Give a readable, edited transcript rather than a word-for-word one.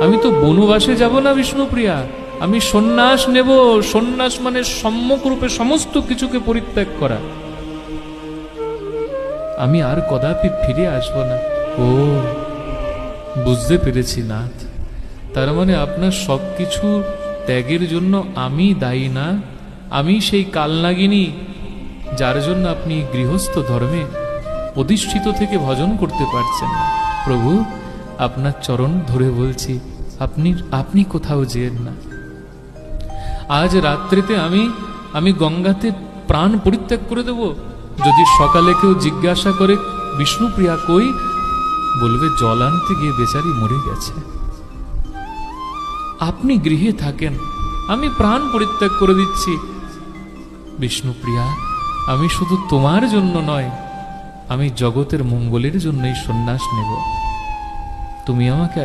আমি তো বনবাসে যাব না বিষ্ণুপ্রিয়া, আমি সন্ন্যাস নেব। সন্ন্যাস মানে সম্যক রূপে সমস্ত কিছুকে পরিত্যাগ করা। আমি আর কদাপি ফিরে আসব না। ও, বুঝতে পেরেছি নাথ, তার মানে আপনার সবকিছু ত্যাগের জন্য আমি দায়ী না, আমি সেই কালনাগিনী যার জন্য আপনি গৃহস্থ ধর্মে অধিষ্ঠিত থেকে ভজন করতে পারছেন না। প্রভু, আপনার চরণ ধরে বলছি, আপনি কোথাও যেন না। আজ রাত্রিতে আমি গঙ্গাতে প্রাণ পরিত্যাগ করে দেব। যদি সকালে কেউ জিজ্ঞাসা করে বিষ্ণুপ্রিয়া কই, বলবে জল আনতে গিয়ে বেচারি মরে গেছে। আপনি গৃহে থাকেন, আমি প্রাণ পরিত্যাগ করে দিচ্ছি। বিষ্ণুপ্রিয়া, আমি শুধু তোমার জন্য নয়, আমি জগতের মঙ্গলের জন্যই সন্ন্যাস নেব। তুমি আমাকে